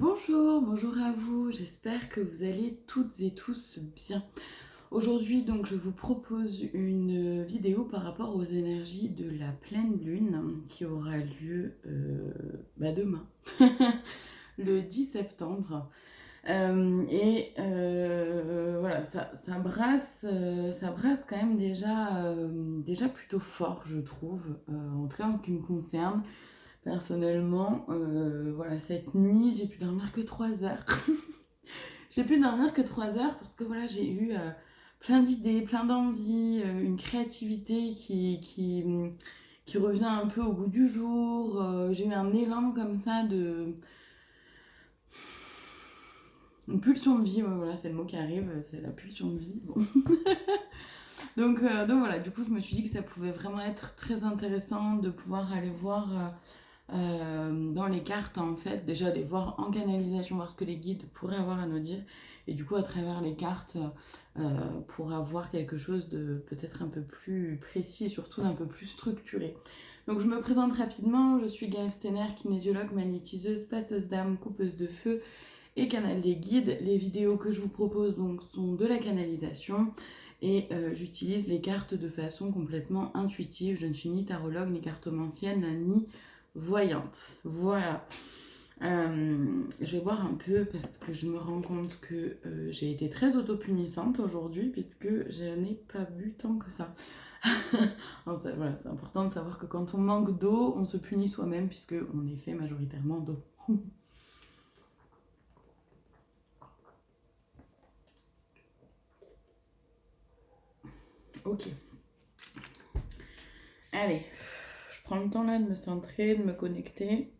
Bonjour à vous, j'espère que vous allez toutes et tous bien. Aujourd'hui donc je vous propose une vidéo par rapport aux énergies de la pleine lune qui aura lieu demain, le 10 septembre. Voilà, ça brasse quand même déjà plutôt fort je trouve, en tout cas en ce qui me concerne. Personnellement, voilà, cette nuit, j'ai pu dormir que 3 heures. J'ai pu dormir que 3 heures parce que voilà, j'ai eu plein d'idées, plein d'envies, une créativité qui revient un peu au goût du jour. J'ai eu un élan comme ça de... Une pulsion de vie, ouais, voilà, c'est le mot qui arrive, c'est la pulsion de vie. Bon. Donc voilà, du coup, je me suis dit que ça pouvait vraiment être très intéressant de pouvoir aller voir dans les cartes en fait, déjà les voir en canalisation, voir ce que les guides pourraient avoir à nous dire, et du coup à travers les cartes pour avoir quelque chose de peut-être un peu plus précis et surtout d'un peu plus structuré. Donc je me présente rapidement, je suis Gaëlle Stener, kinésiologue, magnétiseuse, passeuse d'âme, coupeuse de feu et canal des guides. Les vidéos que je vous propose donc sont de la canalisation et j'utilise les cartes de façon complètement intuitive. Je ne suis ni tarologue, ni cartomancienne, ni voyante. Voilà. Je vais voir un peu parce que je me rends compte que j'ai été très autopunissante aujourd'hui puisque je n'ai pas bu tant que ça. Voilà, c'est important de savoir que quand on manque d'eau, on se punit soi-même puisque on est fait majoritairement d'eau. Ok. Allez, je prends le temps là de me centrer, de me connecter.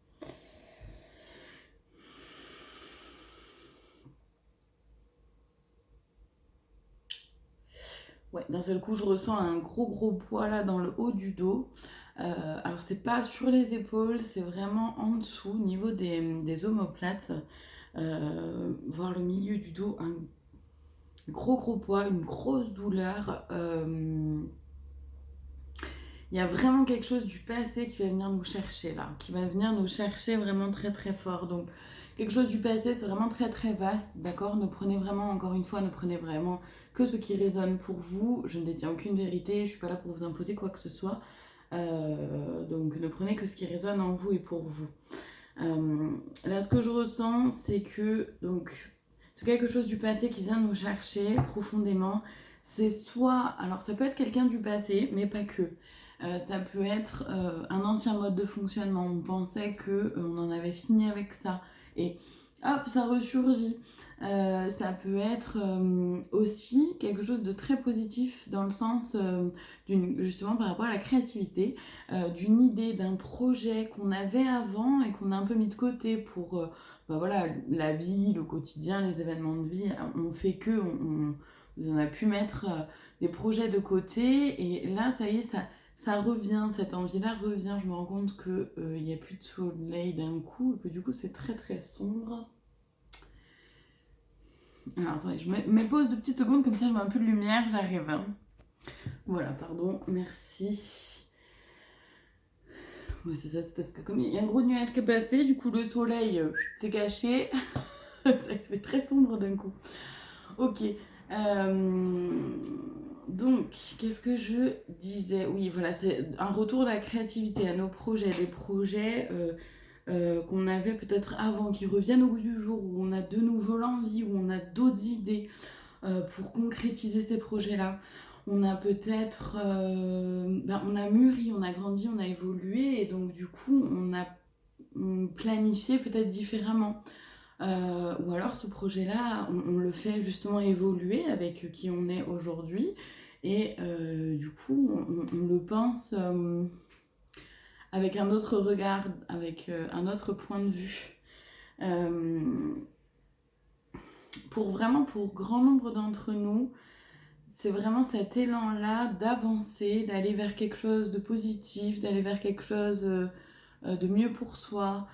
Ouais, d'un seul coup, je ressens un gros poids là dans le haut du dos. Alors, c'est pas sur les épaules, c'est vraiment en dessous, au niveau des omoplates, voir le milieu du dos, un gros poids, une grosse douleur. Il y a vraiment quelque chose du passé qui va venir nous chercher là, qui va venir nous chercher vraiment très fort. Donc, quelque chose du passé, c'est vraiment très vaste, d'accord? Ne prenez vraiment, encore une fois, ne prenez vraiment que ce qui résonne pour vous. Je ne détiens aucune vérité, je suis pas là pour vous imposer quoi que ce soit. Donc, ne prenez que ce qui résonne en vous et pour vous. Là, ce que je ressens, c'est que, donc, c'est quelque chose du passé qui vient nous chercher profondément. C'est soit, alors ça peut être quelqu'un du passé, mais pas que. Ça peut être un ancien mode de fonctionnement. On pensait que on en avait fini avec ça et hop, ça ressurgit. Ça peut être aussi quelque chose de très positif dans le sens justement par rapport à la créativité, d'une idée, d'un projet qu'on avait avant et qu'on a un peu mis de côté pour voilà, la vie, le quotidien, les événements de vie ont fait que on a pu mettre des projets de côté et là ça y est, ça revient, cette envie-là revient. Je me rends compte qu'il n'y a plus de soleil d'un coup et que du coup c'est très sombre. Alors attendez, je me pose 2 petites secondes comme ça je mets un peu de lumière, j'arrive. Hein. Voilà, pardon, merci. Ouais, c'est ça, c'est parce que comme il y a un gros nuage qui est passé, du coup le soleil s'est caché. Ça fait très sombre d'un coup. Ok. Donc, qu'est-ce que je disais? Oui, voilà, c'est un retour de la créativité à nos projets, des projets qu'on avait peut-être avant, qui reviennent au goût du jour, où on a de nouveau l'envie, où on a d'autres idées pour concrétiser ces projets-là. On a peut-être, on a mûri, on a grandi, on a évolué, et donc du coup, on a planifié peut-être différemment. Ou alors ce projet-là, on le fait justement évoluer avec qui on est aujourd'hui. Et du coup, on le pense avec un autre regard, avec un autre point de vue. Euh, pour grand nombre d'entre nous, c'est vraiment cet élan-là d'avancer, d'aller vers quelque chose de positif, d'aller vers quelque chose de mieux pour soi.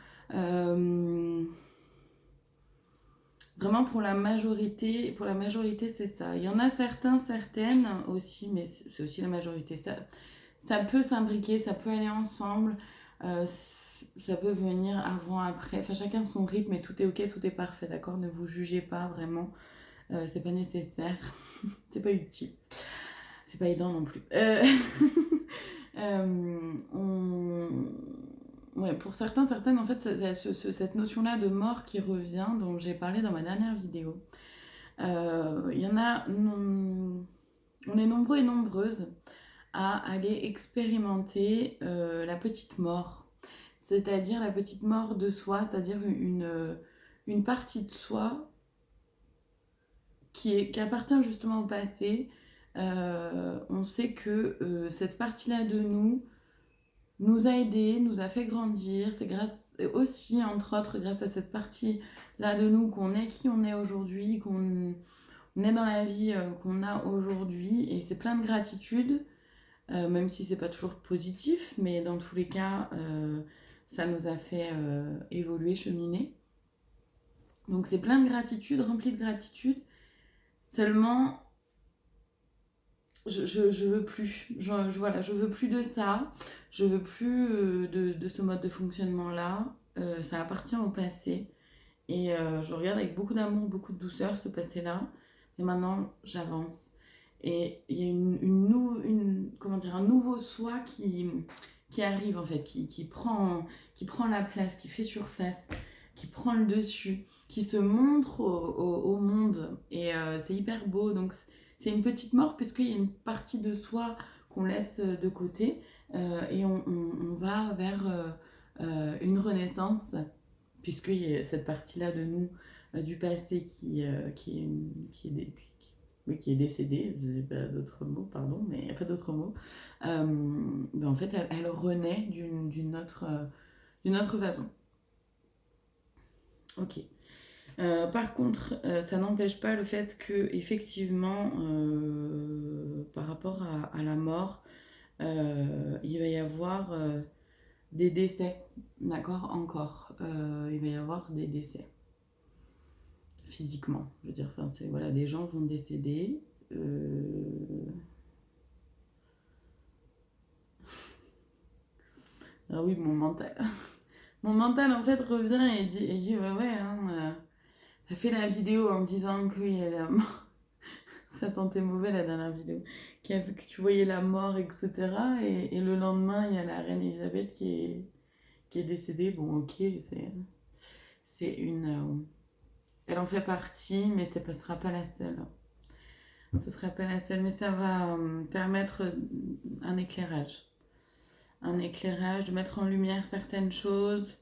Vraiment pour la majorité c'est ça. Il y en a certains, certaines aussi, mais c'est aussi la majorité. Ça peut s'imbriquer, ça peut aller ensemble. ça peut venir avant, après. Enfin, chacun son rythme et tout est ok, tout est parfait, d'accord? Ne vous jugez pas vraiment. C'est pas nécessaire. C'est pas utile. C'est pas aidant non plus. On... Ouais, pour certains, certaines, en fait, cette notion-là de mort qui revient, dont j'ai parlé dans ma dernière vidéo. Il y en a... On est nombreux et nombreuses à aller expérimenter la petite mort. C'est-à-dire la petite mort de soi, c'est-à-dire une partie de soi qui appartient justement au passé. On sait que cette partie-là de nous a aidés, nous a fait grandir. C'est grâce aussi, entre autres, grâce à cette partie-là de nous qu'on est qui on est aujourd'hui, qu'on est dans la vie qu'on a aujourd'hui. Et c'est plein de gratitude, même si c'est pas toujours positif, mais dans tous les cas, ça nous a fait évoluer, cheminer. Donc c'est plein de gratitude, rempli de gratitude. Seulement, je veux plus. Voilà, je veux plus de ça. Je veux plus de ce mode de fonctionnement-là. Ça appartient au passé. Et je regarde avec beaucoup d'amour, beaucoup de douceur ce passé-là. Mais maintenant, j'avance. Et il y a comment dire, un nouveau soi qui arrive, en fait, qui prend la place, qui fait surface, qui prend le dessus, qui se montre au monde. Et c'est hyper beau. Donc, c'est une petite mort, puisqu'il y a une partie de soi qu'on laisse de côté. Et on va vers une renaissance, puisqu'il y a cette partie-là de nous, du passé qui est décédée, j'ai pas d'autres mots, pardon, mais il n'y a pas d'autres mots. En fait, elle renaît d'une autre façon. Ok. Par contre, ça n'empêche pas le fait que, effectivement, par rapport à la mort, il va y avoir des décès, d'accord, encore. Il va y avoir des décès, physiquement, je veux dire. Enfin, voilà, des gens vont décéder. Ah oui, mon mental. Mon mental, en fait, revient et dit ouais, hein, t'as fait la vidéo en disant ça sentait mauvais la dernière vidéo, que tu voyais la mort, etc. Et le lendemain, il y a la reine Elisabeth qui est décédée. Bon, ok, c'est une... elle en fait partie, mais ce ne sera pas la seule. Ce sera pas la seule, mais ça va permettre un éclairage. Un éclairage, de mettre en lumière certaines choses.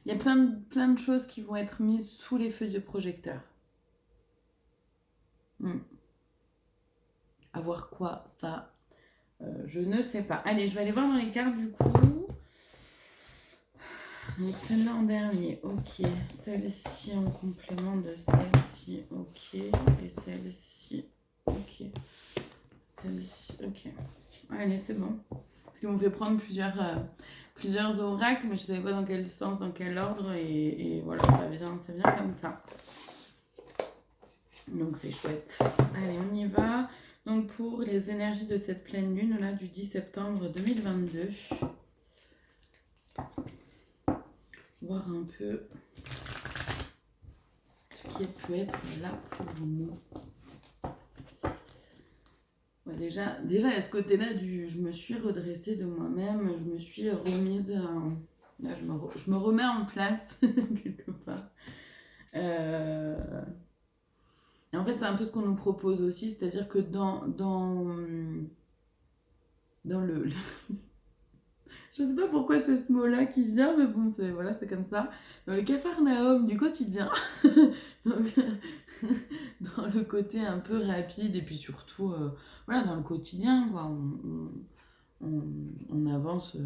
Il y a plein de choses qui vont être mises sous les feux du projecteur. À voir quoi, ça, je ne sais pas. Allez, je vais aller voir dans les cartes du coup. Donc celle-là en dernier, ok. Celle-ci en complément de celle-ci, ok. Et celle-ci, ok. Celle-ci, ok. Allez, c'est bon. Parce qu'ils m'ont fait prendre plusieurs oracles, mais je ne savais pas dans quel sens, dans quel ordre. Et voilà, ça vient comme ça. Donc c'est chouette. Allez, on y va. Donc pour les énergies de cette pleine lune, là, du 10 septembre 2022. Voir un peu ce qui peut être là pour nous. Ouais, déjà à ce côté-là, je me suis redressée de moi-même, je me suis remise... Là, je me remets en place, quelque part. Et en fait, c'est un peu ce qu'on nous propose aussi, c'est-à-dire que dans le je sais pas pourquoi c'est ce mot-là qui vient, mais bon, c'est comme ça. Dans le capharnaüm du quotidien. Donc, dans le côté un peu rapide, et puis surtout, voilà, dans le quotidien, quoi. On avance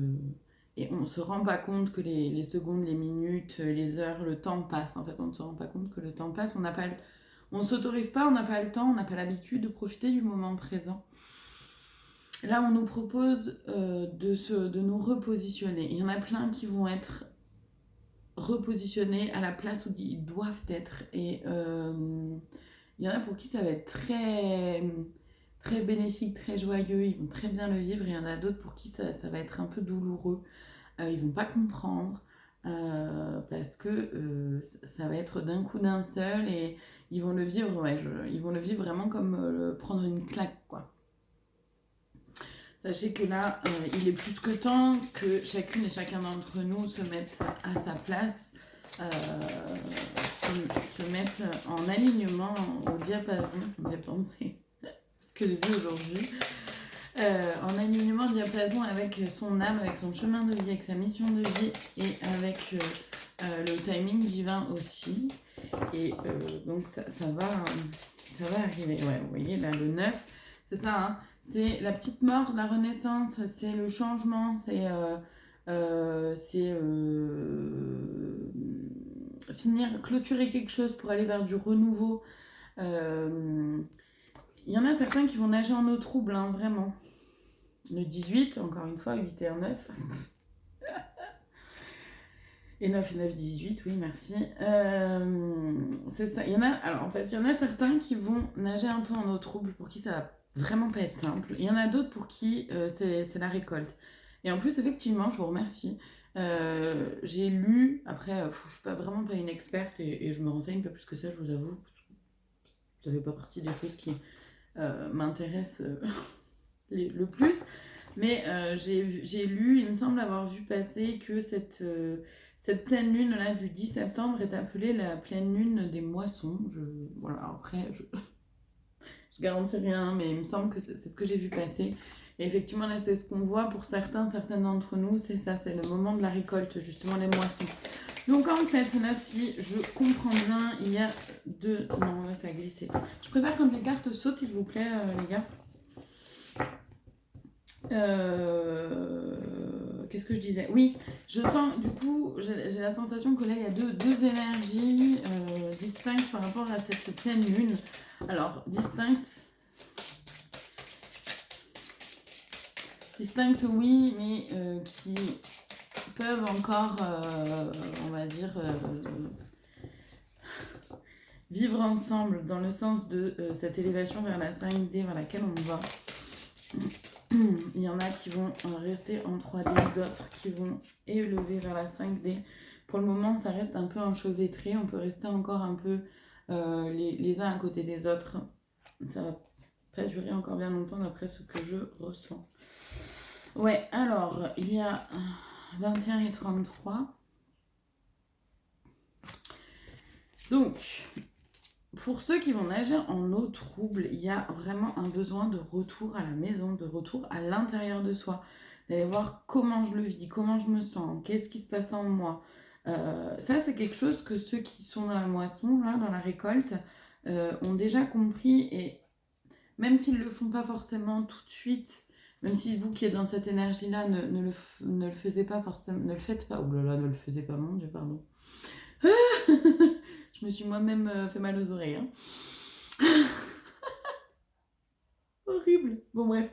et on se rend pas compte que les secondes, les minutes, les heures, le temps passe. En fait, on ne se rend pas compte que le temps passe. On ne s'autorise pas, on n'a pas le temps, on n'a pas l'habitude de profiter du moment présent. Là, on nous propose de nous repositionner. Il y en a plein qui vont être repositionnés à la place où ils doivent être. Et il y en a pour qui ça va être très, très bénéfique, très joyeux, ils vont très bien le vivre. Et il y en a d'autres pour qui ça va être un peu douloureux. Ils vont pas comprendre parce que ça va être d'un coup d'un seul et ils vont le vivre, ils vont le vivre vraiment comme prendre une claque, quoi. Sachez que là, il est plus que temps que chacune et chacun d'entre nous se mette à sa place, se mette en alignement au diapason, ça me fait penser à ce que j'ai vu aujourd'hui, en alignement diapason avec son âme, avec son chemin de vie, avec sa mission de vie et avec le timing divin aussi. Et donc ça va arriver. Ouais, vous voyez là le 9, c'est ça, hein, c'est la petite mort, la renaissance, c'est le changement, c'est finir, clôturer quelque chose pour aller vers du renouveau. Il y en a certains qui vont nager en eau trouble, hein, vraiment. Le 18, encore une fois, 8 et 1, 9. Et 9 et 9, 18, oui, merci. C'est ça. Alors, en fait, il y en a certains qui vont nager un peu en eau trouble, pour qui ça va vraiment pas être simple. Il y en a d'autres pour qui c'est la récolte. Et en plus, effectivement, je vous remercie. J'ai lu, après, je suis vraiment pas une experte et je me renseigne pas plus que ça, je vous avoue. Ça fait pas partie des choses qui m'intéressent le plus. Mais j'ai lu, il me semble avoir vu passer que cette pleine lune là du 10 septembre est appelée la pleine lune des moissons. Voilà, après, je garantis rien, mais il me semble que c'est ce que j'ai vu passer. Et effectivement, là, c'est ce qu'on voit pour certaines d'entre nous, c'est ça, c'est le moment de la récolte, justement, les moissons. Donc en fait, là, si je comprends bien, il y a deux... Non, là, ça a glissé. Je préfère quand les cartes sautent, s'il vous plaît, les gars. Qu'est-ce que je disais? Oui, je sens, du coup, j'ai la sensation que là, il y a deux énergies distinctes par rapport à cette pleine lune. Alors, distinctes, oui, mais qui peuvent encore, on va dire, vivre ensemble dans le sens de cette élévation vers la 5D vers laquelle on va. Il y en a qui vont rester en 3D, d'autres qui vont élever vers la 5D. Pour le moment, ça reste un peu enchevêtré. On peut rester encore un peu les uns à côté des autres. Ça va pas durer encore bien longtemps d'après ce que je ressens. Ouais, alors, il y a 21 et 33. Donc, pour ceux qui vont nager en eau trouble, il y a vraiment un besoin de retour à la maison, de retour à l'intérieur de soi, d'aller voir comment je le vis, comment je me sens, qu'est-ce qui se passe en moi. Ça, c'est quelque chose que ceux qui sont dans la moisson, là, dans la récolte, ont déjà compris. Et même s'ils ne le font pas forcément tout de suite, même si vous qui êtes dans cette énergie-là ne le faisiez pas forcément, ne le faites pas. Oh là là, ne le faisiez pas, mon Dieu, pardon. Je me suis moi-même fait mal aux oreilles. Hein. Horrible. Bon, bref.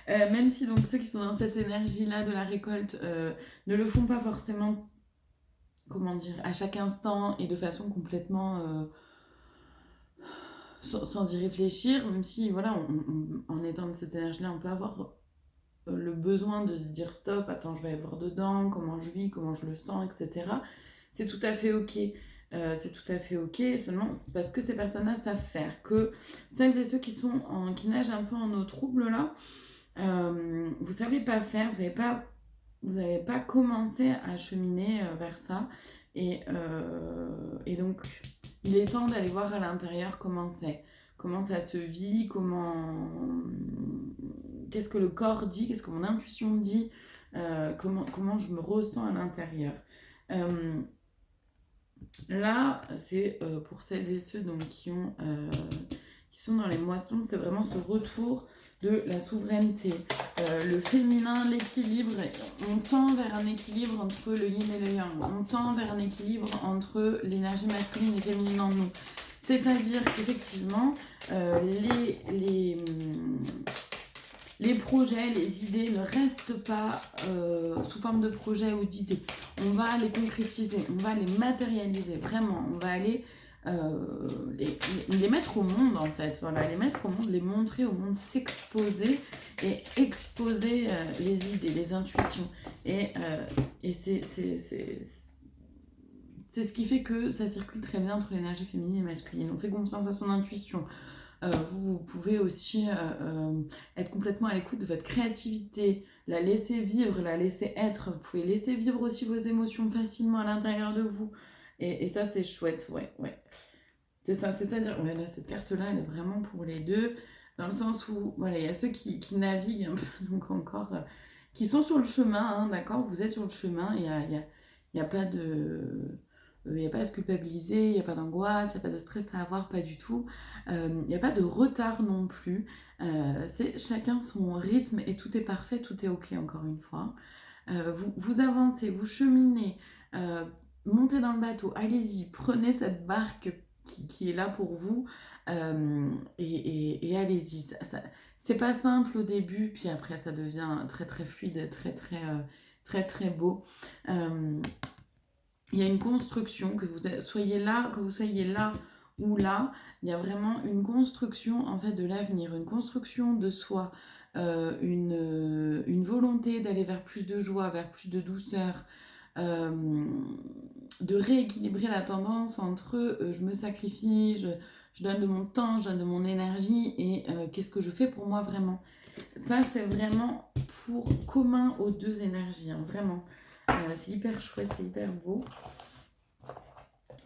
Même si donc ceux qui sont dans cette énergie-là de la récolte ne le font pas forcément, comment dire, à chaque instant et de façon complètement sans y réfléchir, même si, voilà, en étant dans cette énergie-là, on peut avoir le besoin de se dire stop, attends, je vais aller voir dedans, comment je vis, comment je le sens, etc. C'est tout à fait ok. C'est tout à fait ok, seulement c'est parce que ces personnes-là savent faire. Que celles et ceux qui nagent un peu en eau trouble là, vous savez pas faire, vous n'avez pas commencé à cheminer vers ça. Et donc, il est temps d'aller voir à l'intérieur comment ça se vit, qu'est-ce que le corps dit, qu'est-ce que mon intuition dit, comment je me ressens à l'intérieur. Là, c'est pour celles et ceux donc, qui sont dans les moissons, c'est vraiment ce retour de la souveraineté, le féminin, l'équilibre. On tend vers un équilibre entre le yin et le yang. On tend vers un équilibre entre l'énergie masculine et féminine en nous. C'est-à-dire qu'effectivement, les projets, les idées ne restent pas sous forme de projets ou d'idées. On va les concrétiser, on va les matérialiser, vraiment. On va aller les mettre au monde en fait, voilà, les mettre au monde, les montrer au monde, s'exposer et exposer les idées, les intuitions. Et c'est ce qui fait que ça circule très bien entre l'énergie féminine et masculine. On fait confiance à son intuition. Vous pouvez aussi être complètement à l'écoute de votre créativité, la laisser vivre, la laisser être. Vous pouvez laisser vivre aussi vos émotions facilement à l'intérieur de vous. Et ça, c'est chouette, ouais, ouais. C'est ça, c'est-à-dire, ouais, là, cette carte-là, elle est vraiment pour les deux, dans le sens où, voilà, il y a ceux qui naviguent un peu, donc encore, qui sont sur le chemin, hein, d'accord? Vous êtes sur le chemin, il y a pas de... Il n'y a pas à se culpabiliser, il n'y a pas d'angoisse, il n'y a pas de stress à avoir, pas du tout. Il n'y a pas de retard non plus. C'est chacun son rythme et tout est parfait, tout est ok, encore une fois. Vous avancez, vous cheminez, montez dans le bateau, allez-y, prenez cette barque qui est là pour vous et allez-y. C'est pas simple au début, puis après ça devient très très fluide, très très beau. Il y a une construction, que vous soyez là ou là, il y a vraiment une construction en fait de l'avenir, une construction de soi, une volonté d'aller vers plus de joie, vers plus de douceur, de rééquilibrer la tendance entre je me sacrifie, je donne de mon temps, je donne de mon énergie et qu'est-ce que je fais pour moi vraiment. Ça, c'est vraiment pour commun aux deux énergies, hein, vraiment. C'est hyper chouette, c'est hyper beau.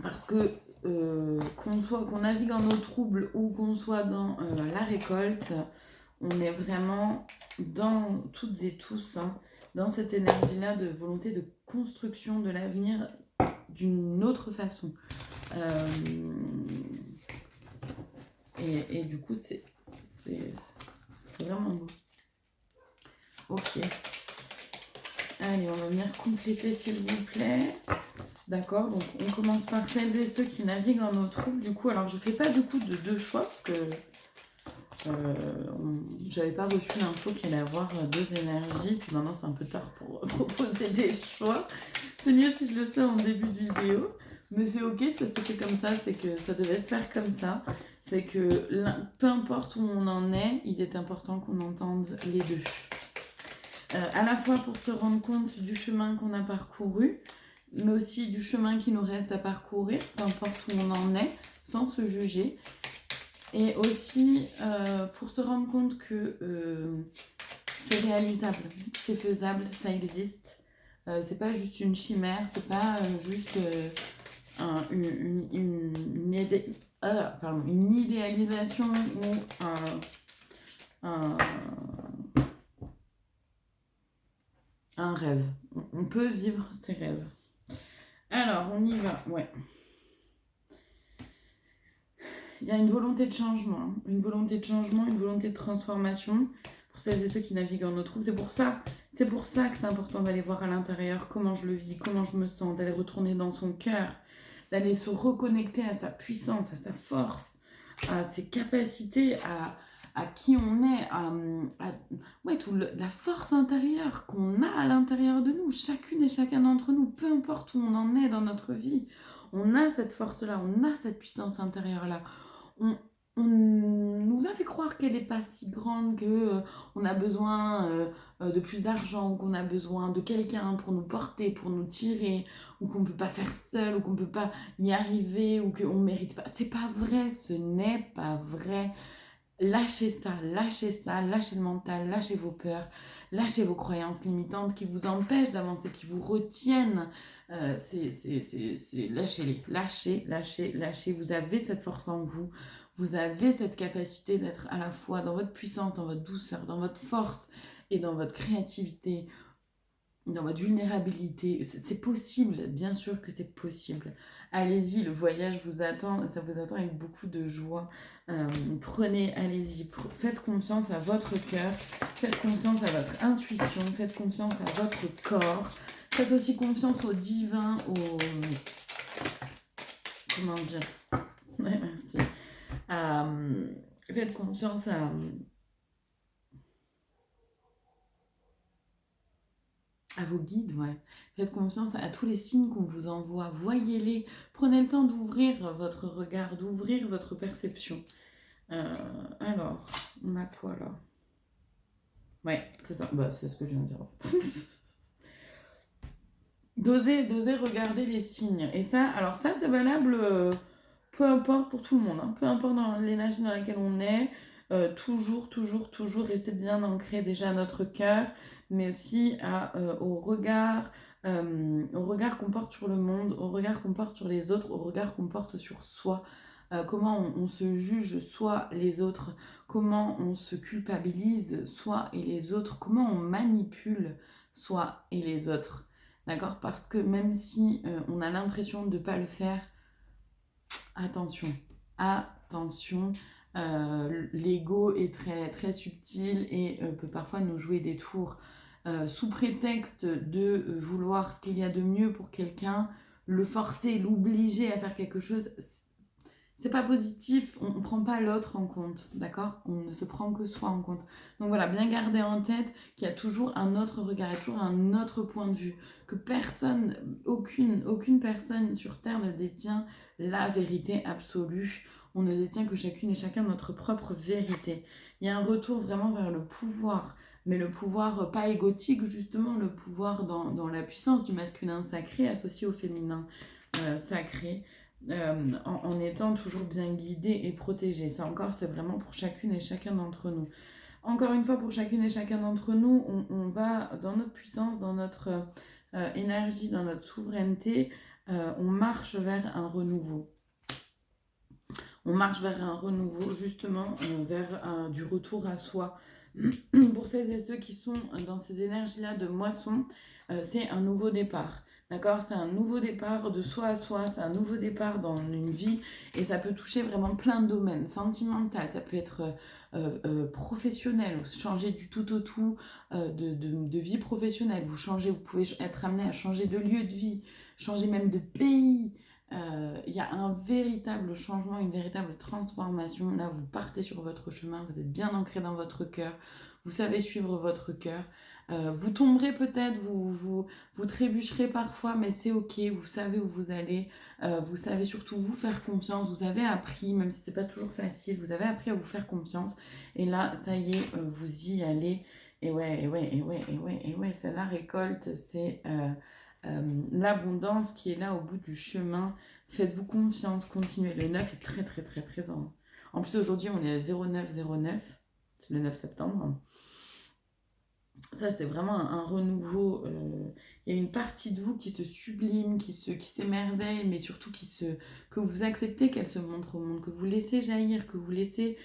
Parce que qu'on navigue en eau trouble ou qu'on soit dans la récolte, on est vraiment dans toutes et tous, hein, dans cette énergie-là de volonté de construction de l'avenir d'une autre façon. Et du coup, c'est vraiment beau. Ok. Allez, on va venir compléter s'il vous plaît. D'accord, donc on commence par celles et ceux qui naviguent en eau trouble. Du coup, alors je fais pas du coup de deux choix parce que j'avais pas reçu l'info qu'il allait avoir deux énergies. Puis maintenant, c'est un peu tard pour proposer des choix. C'est mieux si je le sais en début de vidéo. Mais c'est ok, ça s'est fait comme ça, c'est que ça devait se faire comme ça. C'est que peu importe où on en est, il est important qu'on entende les deux. À la fois pour se rendre compte du chemin qu'on a parcouru, mais aussi du chemin qui nous reste à parcourir, peu importe où on en est, sans se juger. Et aussi pour se rendre compte que c'est réalisable, c'est faisable, ça existe. C'est pas juste une chimère, c'est pas juste une idéalisation ou un rêve. On peut vivre ses rêves. Alors, on y va, ouais. Il y a une volonté de changement, hein. Une volonté de changement, une volonté de transformation pour celles et ceux qui naviguent en eau trouble. C'est pour ça que c'est important d'aller voir à l'intérieur comment je le vis, comment je me sens, d'aller retourner dans son cœur, d'aller se reconnecter à sa puissance, à sa force, à ses capacités, à qui on est, ouais, la force intérieure qu'on a à l'intérieur de nous, chacune et chacun d'entre nous, peu importe où on en est dans notre vie, on a cette force-là, on a cette puissance intérieure-là. On nous a fait croire qu'elle n'est pas si grande, qu'on a besoin de plus d'argent, qu'on a besoin de quelqu'un pour nous porter, pour nous tirer, ou qu'on ne peut pas faire seul, ou qu'on ne peut pas y arriver, ou qu'on ne mérite pas. C'est pas vrai, ce n'est pas vrai. Lâchez ça, lâchez le mental, lâchez vos peurs, lâchez vos croyances limitantes qui vous empêchent d'avancer, qui vous retiennent. Lâchez-les, lâchez. Vous avez cette force en vous. Vous avez cette capacité d'être à la fois dans votre puissance, dans votre douceur, dans votre force et dans votre créativité, dans votre vulnérabilité. C'est possible, bien sûr que c'est possible. Allez-y, le voyage vous attend, ça vous attend avec beaucoup de joie. Allez-y, faites confiance à votre cœur, faites confiance à votre intuition, faites confiance à votre corps, faites aussi confiance au divin, comment dire? Ouais, merci. Faites confiance À vos guides, ouais. Faites confiance à tous les signes qu'on vous envoie. Voyez-les. Prenez le temps d'ouvrir votre regard, d'ouvrir votre perception. Alors, on a quoi là? Ouais, c'est ça. Bah, c'est ce que je viens de dire. D'oser regarder les signes. Et ça, alors ça, c'est valable, peu importe pour tout le monde, hein. Peu importe dans l'énergie dans laquelle on est. Toujours rester bien ancré déjà à notre cœur, mais aussi au regard qu'on porte sur le monde, au regard qu'on porte sur les autres, au regard qu'on porte sur soi. Comment on se juge soi les autres, comment on se culpabilise soi et les autres, comment on manipule soi et les autres. D'accord? Parce que même si on a l'impression de ne pas le faire, attention, attention. L'ego est très subtil et peut parfois nous jouer des tours. Sous prétexte de vouloir ce qu'il y a de mieux pour quelqu'un, le forcer, l'obliger à faire quelque chose, c'est pas positif, on ne prend pas l'autre en compte, d'accord? On ne se prend que soi en compte. Donc voilà, bien garder en tête qu'il y a toujours un autre regard, il y a toujours un autre point de vue, que personne, aucune personne sur Terre ne détient la vérité absolue. On ne détient que chacune et chacun notre propre vérité. Il y a un retour vraiment vers le pouvoir, mais le pouvoir pas égotique, justement, le pouvoir dans la puissance du masculin sacré associé au féminin sacré. En étant toujours bien guidé et protégé. Ça encore, c'est vraiment pour chacune et chacun d'entre nous. Encore une fois, pour chacune et chacun d'entre nous, on va dans notre puissance, dans notre énergie, dans notre souveraineté, on marche vers un renouveau. On marche vers un renouveau, justement, vers du retour à soi. Pour celles et ceux qui sont dans ces énergies-là de moisson, c'est un nouveau départ. D'accord? C'est un nouveau départ de soi à soi, c'est un nouveau départ dans une vie et ça peut toucher vraiment plein de domaines. Sentimental, ça peut être professionnel, vous changez du tout au tout de vie professionnelle. Vous changez, vous pouvez être amené à changer de lieu de vie, changer même de pays. Il y a un véritable changement, une véritable transformation. Là, vous partez sur votre chemin, vous êtes bien ancré dans votre cœur, vous savez suivre votre cœur. Vous tomberez peut-être, vous trébucherez parfois, mais c'est ok, vous savez où vous allez, vous savez surtout vous faire confiance, vous avez appris, même si c'est pas toujours facile, vous avez appris à vous faire confiance, et là, ça y est, vous y allez, et ouais, c'est la récolte, c'est l'abondance qui est là au bout du chemin. Faites-vous confiance, continuez. Le 9 est très présent. En plus, aujourd'hui, on est à 0909, c'est le 9 septembre. Ça, c'est vraiment un renouveau. Il y a une partie de vous qui se sublime, qui s'émerveille, mais surtout que vous acceptez qu'elle se montre au monde, que vous laissez jaillir, que vous laissez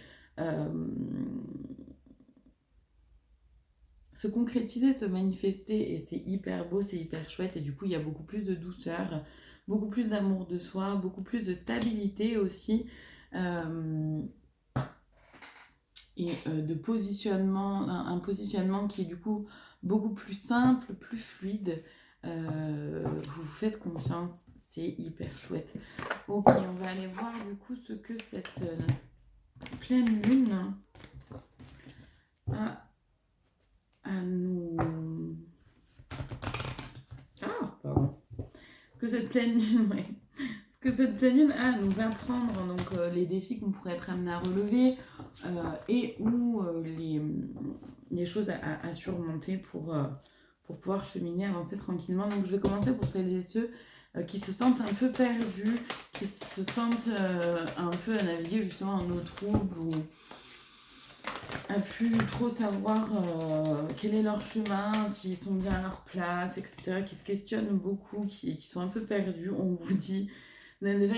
se concrétiser, se manifester. Et c'est hyper beau, c'est hyper chouette. Et du coup, il y a beaucoup plus de douceur, beaucoup plus d'amour de soi, beaucoup plus de stabilité aussi. Et de positionnement, un positionnement qui est du coup beaucoup plus simple, plus fluide. Vous vous faites confiance, c'est hyper chouette. Ok, on va aller voir du coup ce que cette pleine lune a à nous... Ah, pardon. Que cette pleine lune, ouais. Ce que cette pleine lune a à nous apprendre, donc les défis qu'on pourrait être amené à relever et ou les choses à surmonter pour pouvoir cheminer, avancer tranquillement. Donc je vais commencer pour celles et ceux qui se sentent un peu perdus, qui se sentent un peu à naviguer justement en eau trouble ou à plus trop savoir quel est leur chemin, s'ils sont bien à leur place, etc., qui se questionnent beaucoup, qui sont un peu perdus. On vous dit, déjà,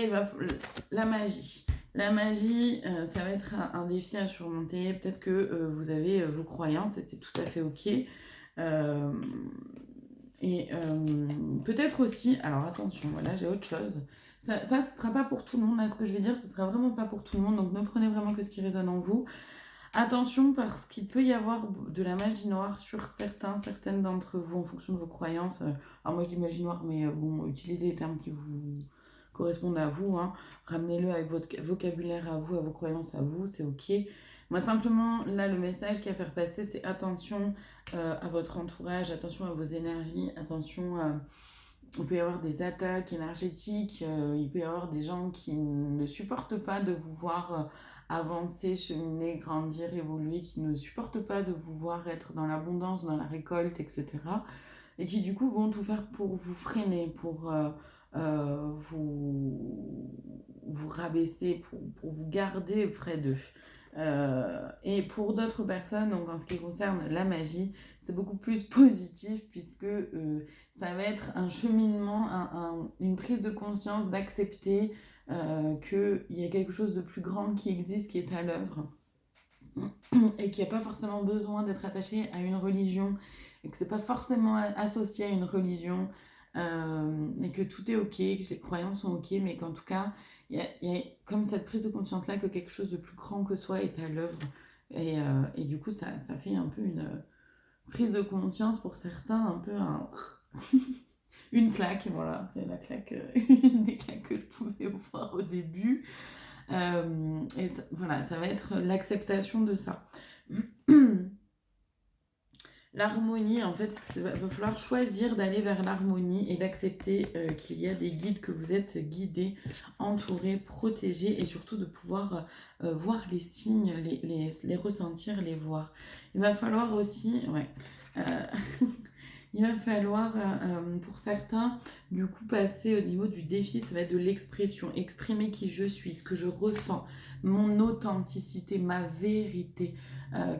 la magie. La magie, ça va être un défi à surmonter. Peut-être que vous avez vos croyances et c'est tout à fait ok. Peut-être aussi, alors attention, voilà, j'ai autre chose. Ça, ce ne sera pas pour tout le monde. Là, ce que je vais dire, ce ne sera vraiment pas pour tout le monde. Donc, ne prenez vraiment que ce qui résonne en vous. Attention parce qu'il peut y avoir de la magie noire sur certaines d'entre vous en fonction de vos croyances. Alors moi je dis magie noire, mais bon, utilisez les termes qui vous correspondent à vous. Hein. Ramenez-le avec votre vocabulaire à vous, à vos croyances à vous, c'est ok. Moi, simplement, là, le message qu'il y a à faire passer, c'est attention à votre entourage, attention à vos énergies, attention à... Il peut y avoir des attaques énergétiques, il peut y avoir des gens qui ne supportent pas de vous voir avancer, cheminer, grandir, évoluer, qui ne supportent pas de vous voir être dans l'abondance, dans la récolte, etc. Et qui du coup vont tout faire pour vous freiner, pour vous rabaisser, pour vous garder près d'eux. Et pour d'autres personnes, donc en ce qui concerne la magie, c'est beaucoup plus positif puisque ça va être un cheminement, une prise de conscience, d'accepter qu'il y a quelque chose de plus grand qui existe, qui est à l'œuvre et qui n'a pas forcément besoin d'être attaché à une religion et que c'est pas forcément associé à une religion et que tout est ok, que les croyances sont ok, mais qu'en tout cas, il y a comme cette prise de conscience-là que quelque chose de plus grand que soi est à l'œuvre. Et du coup, ça fait un peu une prise de conscience pour certains, un peu une claque, voilà, c'est la claque, une des claques que je pouvais voir au début. Et ça, voilà, ça va être l'acceptation de ça. L'harmonie, en fait, il va falloir choisir d'aller vers l'harmonie et d'accepter qu'il y a des guides, que vous êtes guidés, entourés, protégés et surtout de pouvoir voir les signes, les ressentir, les voir. Il va falloir aussi, ouais, il va falloir pour certains du coup passer au niveau du défi, ça va être de l'expression, exprimer qui je suis, ce que je ressens, mon authenticité, ma vérité.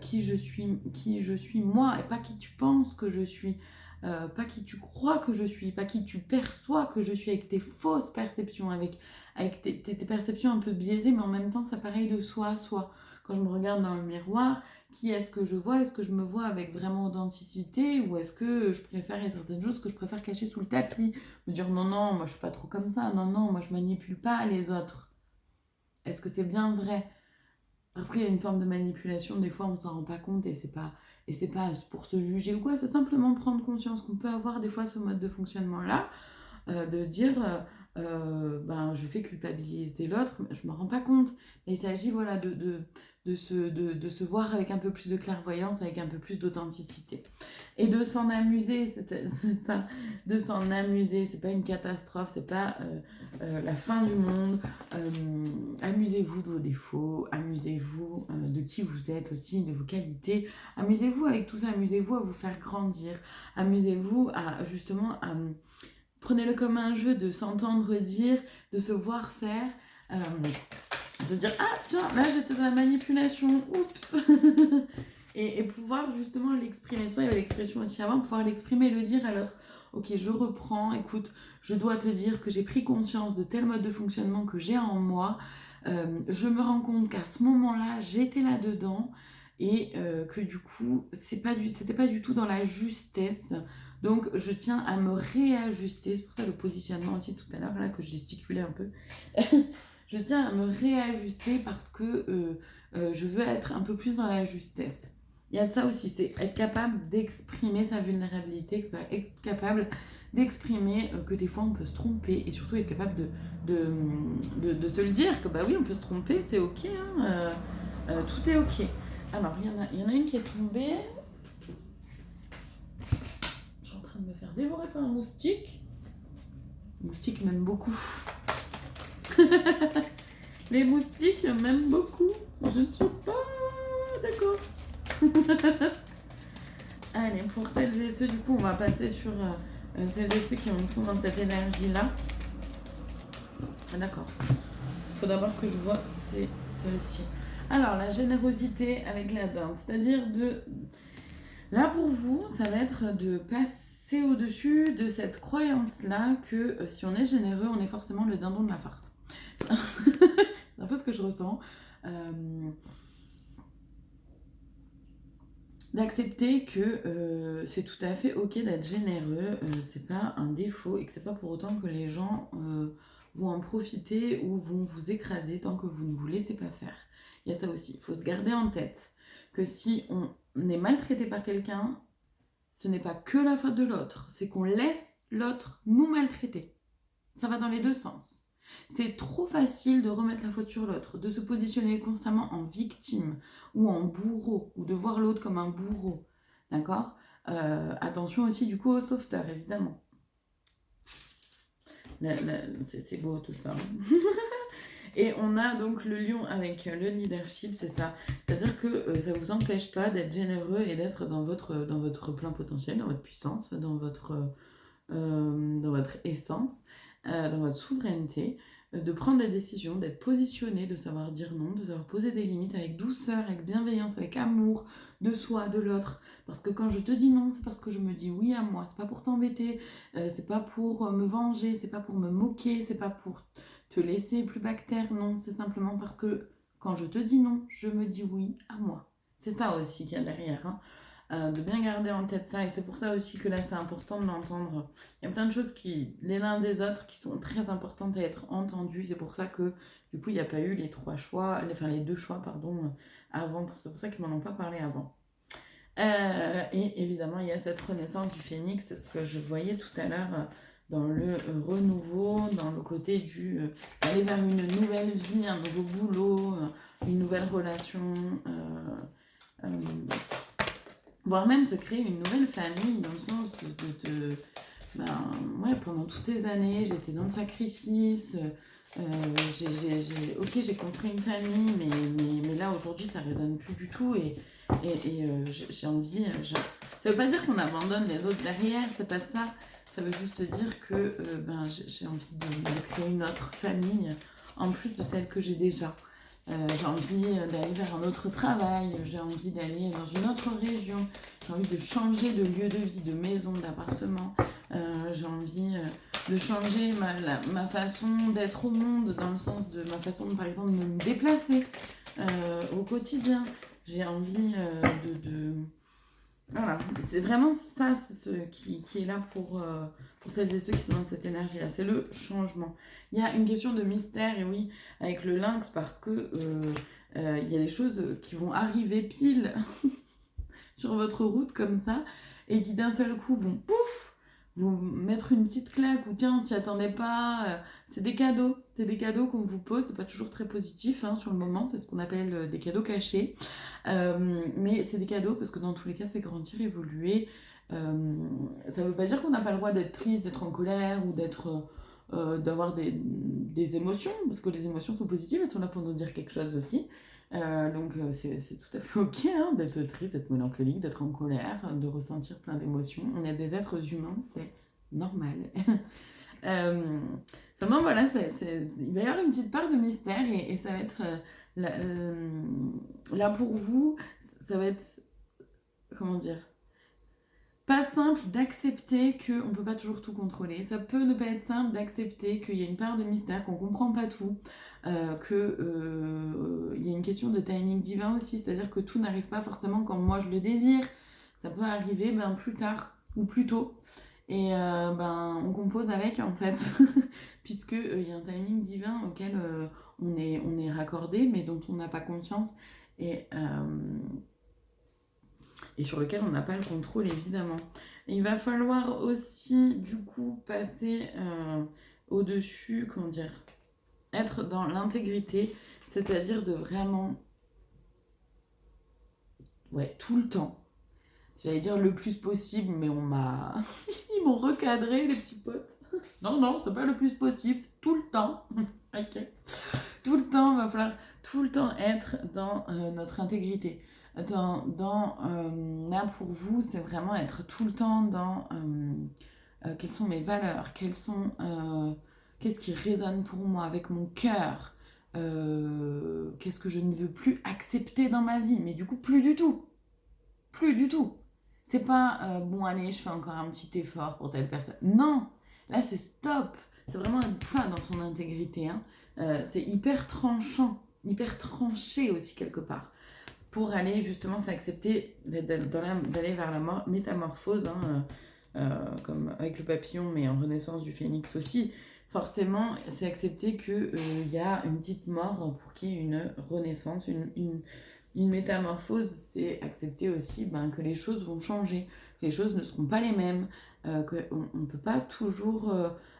Qui je suis moi et pas qui tu penses que je suis, pas qui tu crois que je suis, pas qui tu perçois que je suis avec tes fausses perceptions, avec tes perceptions un peu biaisées, mais en même temps ça pareil de soi à soi. Quand je me regarde dans le miroir, qui est-ce que je vois? Est-ce que je me vois avec vraiment authenticité ou est-ce que je préfère, il y a certaines choses que je préfère cacher sous le tapis, me dire non, non, moi je suis pas trop comme ça, non, non, moi je manipule pas les autres. Est-ce que c'est bien vrai? Parce qu'il y a une forme de manipulation, des fois on s'en rend pas compte et c'est pas pour se juger ou quoi, c'est simplement prendre conscience qu'on peut avoir des fois ce mode de fonctionnement-là, de dire ben, je fais culpabiliser l'autre, je me rends pas compte. Mais il s'agit voilà, de se voir avec un peu plus de clairvoyance, avec un peu plus d'authenticité. Et de s'en amuser, c'est ça, de s'en amuser, c'est pas une catastrophe, c'est pas la fin du monde. Amusez-vous de vos défauts, amusez-vous de qui vous êtes aussi, de vos qualités. Amusez-vous avec tout ça, amusez-vous à vous faire grandir, amusez-vous à justement à prenez-le comme un jeu de s'entendre dire, de se voir faire, se dire ah tiens là j'étais dans la manipulation, oups et pouvoir justement l'exprimer. Soit il y avait l'expression aussi avant, pouvoir l'exprimer et le dire à l'autre. Ok, je reprends, écoute, je dois te dire que j'ai pris conscience de tel mode de fonctionnement que j'ai en moi. Je me rends compte qu'à ce moment-là, j'étais là-dedans et que du coup, c'était pas du tout dans la justesse. Donc, je tiens à me réajuster. C'est pour ça le positionnement aussi tout à l'heure, là, que je gesticulais un peu. Je tiens à me réajuster parce que je veux être un peu plus dans la justesse. Il y a de ça aussi, c'est être capable d'exprimer sa vulnérabilité, être capable d'exprimer que des fois on peut se tromper et surtout être capable de se le dire que bah oui on peut se tromper, c'est ok, hein, tout est ok. Alors il y en a une qui est tombée. Je suis en train de me faire dévorer par un moustique. Les moustiques m'aiment beaucoup. Les moustiques m'aiment beaucoup. Je ne suis pas d'accord. Allez, pour celles et ceux, du coup, on va passer sur celles et ceux qui sont dans cette énergie-là. Ah, d'accord. Il faut d'abord que je vois, c'est celle-ci. Alors, la générosité avec la dinde, c'est-à-dire de... Là, pour vous, ça va être de passer au-dessus de cette croyance-là que si on est généreux, on est forcément le dindon de la farce. C'est un peu ce que je ressens. D'accepter que c'est tout à fait ok d'être généreux, c'est pas un défaut et que c'est pas pour autant que les gens vont en profiter ou vont vous écraser tant que vous ne vous laissez pas faire. Il y a ça aussi, il faut se garder en tête que si on est maltraité par quelqu'un, ce n'est pas que la faute de l'autre, c'est qu'on laisse l'autre nous maltraiter. Ça va dans les deux sens. C'est trop facile de remettre la faute sur l'autre, de se positionner constamment en victime ou en bourreau, ou de voir l'autre comme un bourreau. D'accord? Attention aussi du coup au sauveteur, évidemment. C'est beau tout ça. Et on a donc le lion avec le leadership, c'est ça. C'est-à-dire que ça ne vous empêche pas d'être généreux et d'être dans votre plein potentiel, dans votre puissance, dans votre essence, dans votre souveraineté, de prendre des décisions, d'être positionné, de savoir dire non, de savoir poser des limites avec douceur, avec bienveillance, avec amour de soi, de l'autre. Parce que quand je te dis non, c'est parce que je me dis oui à moi. C'est pas pour t'embêter, c'est pas pour me venger, c'est pas pour me moquer, c'est pas pour te laisser plus bactère. Non, c'est simplement parce que quand je te dis non, je me dis oui à moi. C'est ça aussi qu'il y a derrière, hein. De bien garder en tête ça, et c'est pour ça aussi que là c'est important de l'entendre. Il y a plein de choses qui, les l'un des autres, qui sont très importantes à être entendues. C'est pour ça que du coup il n'y a pas eu les deux choix pardon, avant. C'est pour ça qu'ils m'en ont pas parlé avant. Et évidemment il y a cette renaissance du phénix, c'est ce que je voyais tout à l'heure dans le renouveau, dans le côté d'aller vers une nouvelle vie, un nouveau boulot, une nouvelle relation. Voire même se créer une nouvelle famille, dans le sens pendant toutes ces années, j'étais dans le sacrifice, j'ai construit une famille, mais là, aujourd'hui, ça ne résonne plus du tout, et j'ai envie... Ça veut pas dire qu'on abandonne les autres derrière, c'est pas ça, ça veut juste dire que j'ai envie de créer une autre famille, en plus de celle que j'ai déjà. J'ai envie d'aller vers un autre travail, j'ai envie d'aller dans une autre région, j'ai envie de changer de lieu de vie, de maison, d'appartement, j'ai envie de changer ma façon d'être au monde, dans le sens de ma façon, par exemple, de me déplacer au quotidien. J'ai envie Voilà, c'est vraiment ça qui est là pour celles et ceux qui sont dans cette énergie-là, c'est le changement. Il y a une question de mystère, et oui, avec le lynx, parce que il y a des choses qui vont arriver pile sur votre route comme ça, et qui d'un seul coup vont pouf, vous mettre une petite claque, ou tiens, t'y attendais pas. C'est des cadeaux qu'on vous pose, c'est pas toujours très positif hein, sur le moment, c'est ce qu'on appelle des cadeaux cachés. Mais c'est des cadeaux parce que dans tous les cas, ça fait grandir, évoluer. Ça veut pas dire qu'on n'a pas le droit d'être triste, d'être en colère ou d'avoir des émotions, parce que les émotions sont positives, elles sont là pour nous dire quelque chose aussi. Donc c'est tout à fait ok hein, d'être triste, d'être mélancolique, d'être en colère, de ressentir plein d'émotions. On est des êtres humains, c'est normal. Vraiment voilà, il va y avoir une petite part de mystère, et ça va être là pour vous, ça va être, comment dire, pas simple d'accepter qu'on ne peut pas toujours tout contrôler. Ça peut ne pas être simple d'accepter qu'il y a une part de mystère, qu'on ne comprend pas tout, qu'il y a une question de timing divin aussi, c'est-à-dire que tout n'arrive pas forcément quand moi je le désire. Ça peut arriver plus tard ou plus tôt. Et on compose avec en fait, puisque y a un timing divin auquel on est raccordé, mais dont on n'a pas conscience. Et sur lequel on n'a pas le contrôle évidemment. Et il va falloir aussi du coup passer au-dessus, comment dire, être dans l'intégrité, c'est-à-dire de vraiment, tout le temps. J'allais dire le plus possible, mais ils m'ont recadré les petits potes. Non, c'est pas le plus possible, tout le temps. Ok. Tout le temps, il va falloir tout le temps être dans notre intégrité. Là pour vous, c'est vraiment être tout le temps dans quelles sont mes valeurs, qu'est-ce qui résonne pour moi avec mon cœur, qu'est-ce que je ne veux plus accepter dans ma vie, mais du coup plus du tout. C'est pas bon allez, je fais encore un petit effort pour telle personne. Non, là c'est stop. C'est vraiment ça dans son intégrité. Hein. C'est hyper tranchant, hyper tranché aussi quelque part. Pour aller justement s'accepter, d'aller vers la métamorphose, hein, comme avec le papillon, mais en renaissance du phénix aussi. Forcément, c'est accepter qu'il y a une petite mort pour qu'il y ait une renaissance, une métamorphose, c'est accepter aussi que les choses vont changer, que les choses ne seront pas les mêmes, qu'on ne peut pas toujours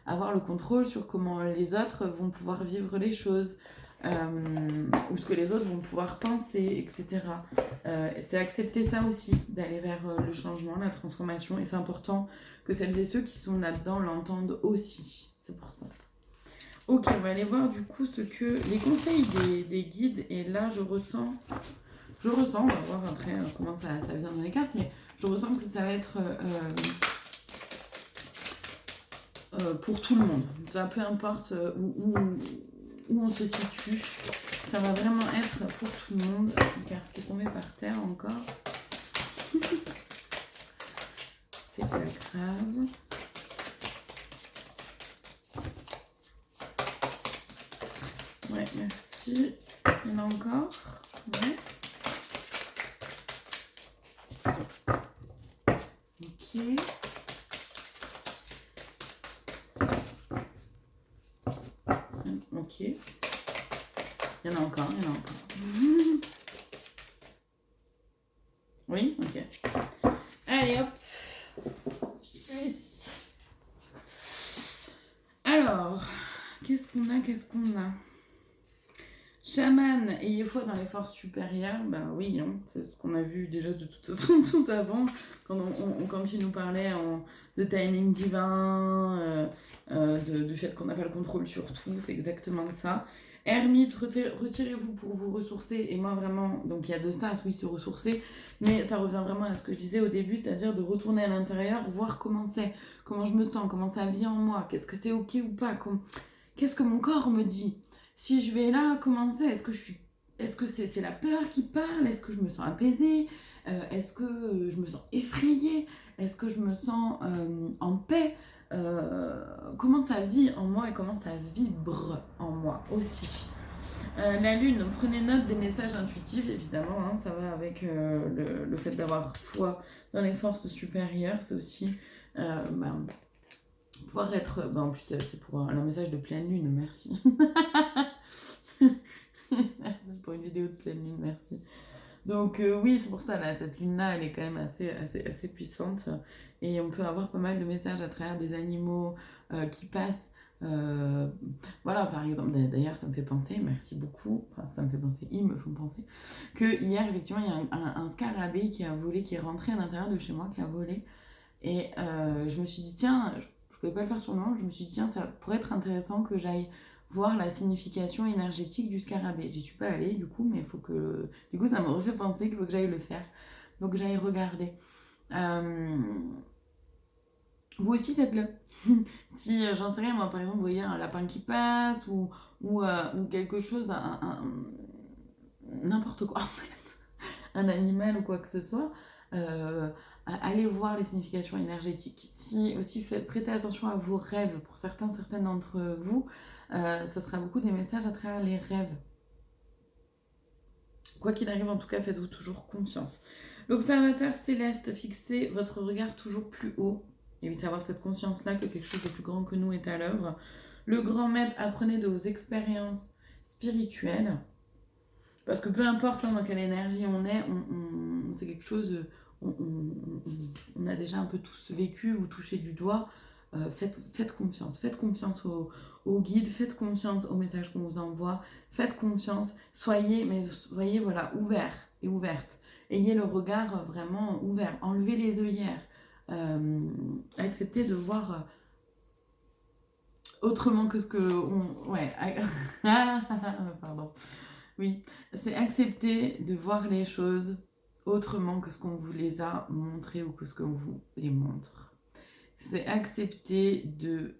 avoir le contrôle sur comment les autres vont pouvoir vivre les choses, ou ce que les autres vont pouvoir penser, etc. C'est accepter ça aussi, d'aller vers le changement, la transformation, et c'est important que celles et ceux qui sont là-dedans l'entendent aussi. C'est pour ça. Ok, on va aller voir du coup ce que les conseils des guides, et là je ressens, on va voir après comment ça vient dans les cartes, mais je ressens que ça va être pour tout le monde. Ça, peu importe où on se situe, ça va vraiment être pour tout le monde. Une carte qui est tombée par terre encore. C'est pas grave. Ouais, merci. Il y en a encore. Ouais. Ok. Ok. Il y en a encore. Oui, ok. Allez, hop. Alors, qu'est-ce qu'on a Chaman, ayez foi dans les forces supérieures, ben oui, hein, c'est ce qu'on a vu déjà de toute façon tout avant, quand il nous parlait de timing divin, du fait qu'on n'a pas le contrôle sur tout, c'est exactement ça. Ermite, retirez-vous pour vous ressourcer, et moi vraiment, donc il y a de ça, oui, se ressourcer, mais ça revient vraiment à ce que je disais au début, c'est-à-dire de retourner à l'intérieur, voir comment c'est, comment je me sens, comment ça vit en moi, qu'est-ce que c'est ok ou pas, qu'est-ce que mon corps me dit. Si je vais là, comment c'est ? Est-ce que c'est la peur qui parle ? Est-ce que je me sens apaisée ? Est-ce que je me sens effrayée ? Est-ce que je me sens en paix ? Comment ça vit en moi et comment ça vibre en moi aussi. La lune, prenez note des messages intuitifs, évidemment, hein, ça va avec le fait d'avoir foi dans les forces supérieures, c'est aussi pouvoir être... en plus, c'est pour un message de pleine lune, merci. Merci pour une vidéo de pleine lune, merci. Donc oui, c'est pour ça, là, cette lune-là, elle est quand même assez puissante. Et on peut avoir pas mal de messages à travers des animaux qui passent. Voilà, par exemple, d'ailleurs, ça me fait penser, merci beaucoup, enfin, ça me fait penser, ils me font penser, que hier, effectivement, il y a un scarabée qui a volé, qui est rentré à l'intérieur de chez moi, qui a volé. Et je me suis dit, tiens, je pouvais pas le faire sur le moment, je me suis dit, tiens, ça pourrait être intéressant que j'aille voir la signification énergétique du scarabée. J'y suis pas allée du coup, mais il faut que... Du coup, ça me refait penser qu'il faut que j'aille le faire. Donc j'aille regarder. Vous aussi, faites-le. Si, j'en sais rien, moi, par exemple, vous voyez un lapin qui passe ou quelque chose, n'importe quoi, en fait. Un animal ou quoi que ce soit, allez voir les significations énergétiques. Si aussi, prêtez attention à vos rêves. Pour certaines d'entre vous, ça sera beaucoup des messages à travers les rêves. Quoi qu'il arrive, en tout cas, faites-vous toujours confiance. L'observateur céleste, fixez votre regard toujours plus haut. Et savoir cette conscience-là que quelque chose de plus grand que nous est à l'œuvre. Le grand maître, apprenez de vos expériences spirituelles. Parce que peu importe dans quelle énergie on est, c'est quelque chose, on a déjà un peu tous vécu ou touché du doigt. Faites confiance aux guides, faites confiance aux messages qu'on vous envoie, faites confiance, soyez voilà, ouverts et ouvertes. Ayez le regard vraiment ouvert, enlevez les œillères, acceptez de voir autrement que ce que ouais, pardon. Oui, c'est accepter de voir les choses autrement que ce qu'on vous les a montrées ou que ce qu'on vous les montre. C'est accepter de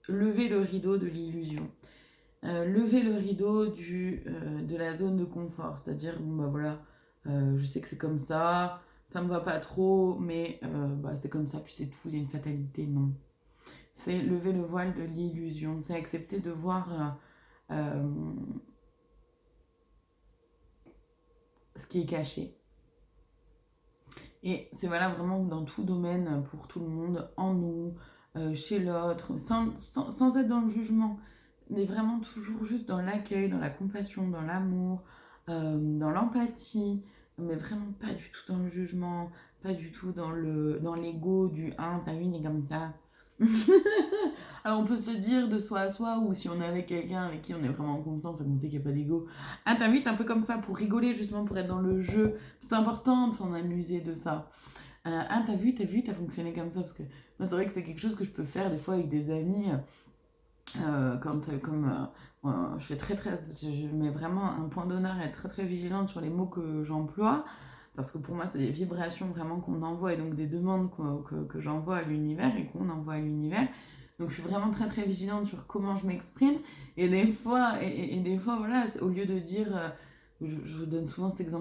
lever le rideau de l'illusion. Lever le rideau de la zone de confort. C'est-à-dire, bon bah voilà, je sais que c'est comme ça me va pas trop, mais c'est comme ça, puis c'est tout, il y a une fatalité. Non. C'est lever le voile de l'illusion. C'est accepter de voir... ce qui est caché. Et c'est voilà vraiment dans tout domaine, pour tout le monde, en nous, chez l'autre, sans être dans le jugement, mais vraiment toujours juste dans l'accueil, dans la compassion, dans l'amour, dans l'empathie, mais vraiment pas du tout dans le jugement, pas du tout dans l'ego du « ah, t'as vu, il est comme ça ». Alors on peut se le dire de soi à soi, ou si on est avec quelqu'un avec qui on est vraiment en confiance et qu'on sait qu'il n'y a pas d'ego. Ah t'as vu, t'es un peu comme ça pour rigoler justement, pour être dans le jeu. C'est important de s'en amuser de ça. Ah t'as fonctionné comme ça, parce que moi c'est vrai que c'est quelque chose que je peux faire des fois avec des amis. Je fais je mets vraiment un point d'honneur à être très très vigilante sur les mots que j'emploie, parce que pour moi c'est des vibrations vraiment qu'on envoie, et donc des demandes que j'envoie à l'univers et qu'on envoie à l'univers. Donc je suis vraiment très très vigilante sur comment je m'exprime, et des fois voilà, au lieu de dire, je vous donne souvent cet exemple